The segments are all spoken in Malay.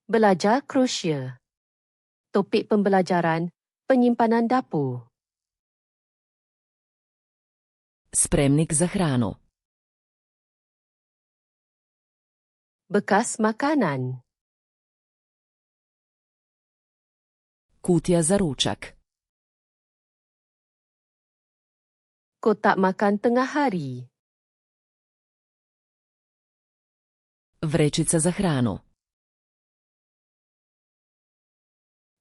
Belajar Croatia. Topik pembelajaran Penyimpanan dapur. Spremnik za hranu. Bekas makanan. Kutija za ručak. Kotak makan tengah hari. Vrećica za hranu.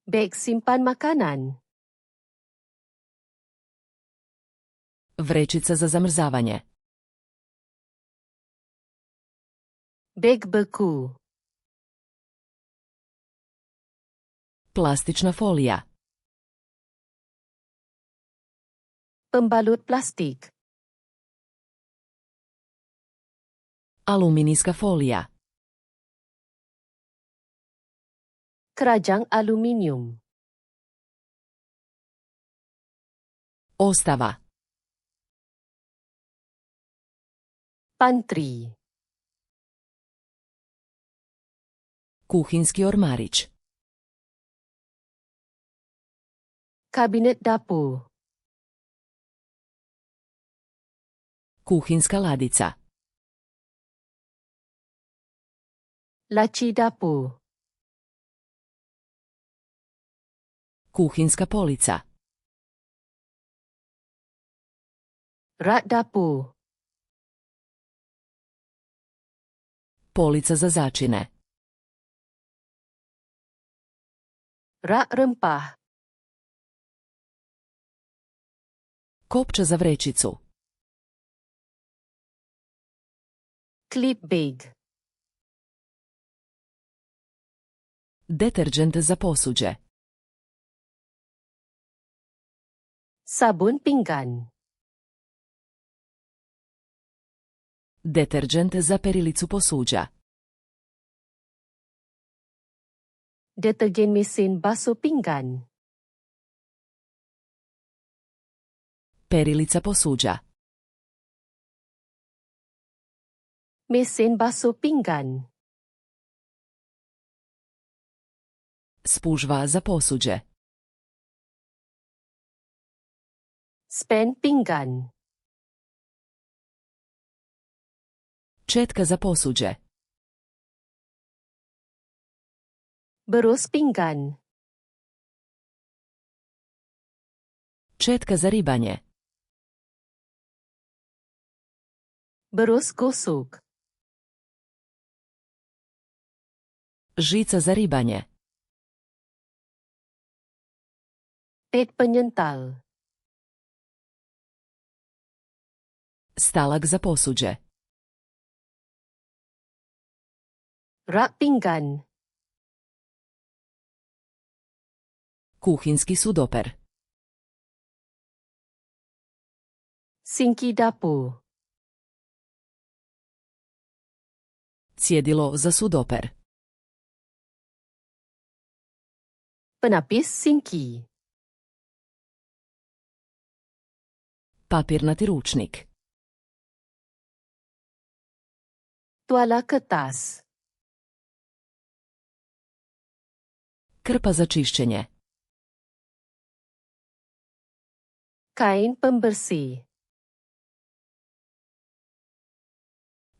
Beg simpan makanan. Vrećica za zamrzavanje. Beg beku. Plastična folija. Pembalut plastik. Aluminijska folija. Keranjang aluminium. Ostava. Pantry. Kuhinski ormarić. Kabinet dapur. Kuhinska ladica. Laci dapur. Kuhinska polica. Rak dapur. Polica za začine. Rak rempah. Kopča za vrećicu. Klip beg. Deterđent za posuđe. Sabun pinggan. Deterđent za perilicu posuđa. Detergen mesin basuh pinggan. Perilica posuđa. Mesin basuh pinggan. Spužva za posuđe. Spen pinggan. Četka za posuđe. Berus pinggan. Četka za ribanje. Berus gosok. Žica za ribanje. Pet penyental. Stalak za posuđe. Rak pinggan. Kuhinski sudoper. Sinki dapur. Cjedilo za sudoper. Penapis sinki. Papirnati ručnik. Tuala kertas. Krpa za čišćenje. Kain pembersih.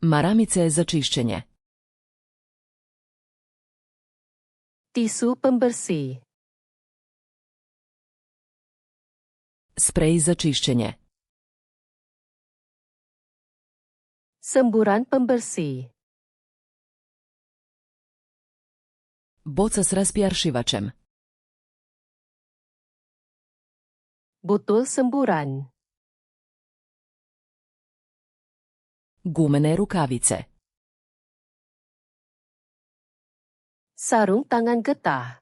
Maramice za čišćenje. Tisu pembersih. Sprej za čišćenje. Semburan pembersih. Boca s raspjaršivačem. Botol semburan. Gumene rukavice. Sarung tangan getah.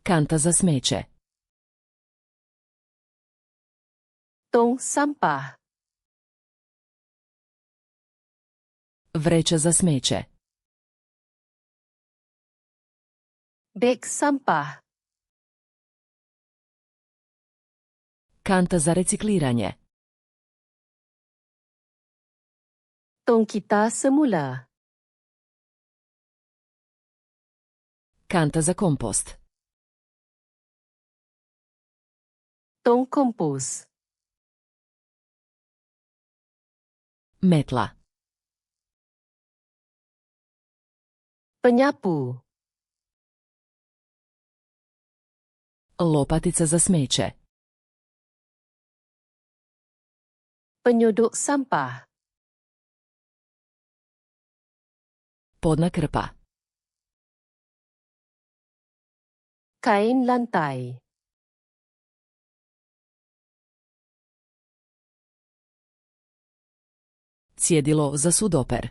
Kanta za smeće. Tong sampah. Vreća za smeće. Beg sampah. Kanta za recikliranje. Tong kita semula. Kanta za kompost. Tong kompos. Metla. Penyapu. Lopatica za smeće. Penyodok sampah. Podna krpa. Kain lantai. Cjedilo za sudoper.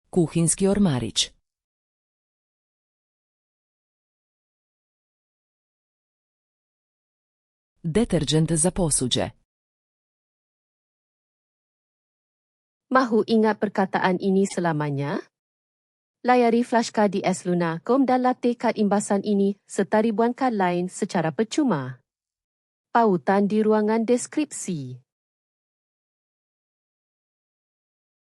Kuhinski ormarić. Deterđent za posuđe. Mahu ingat perkataan ini selamanya? Layari flashcard di sluna.com dan latih kad imbasan ini serta ribuan kad lain secara percuma. Pautan di ruangan deskripsi.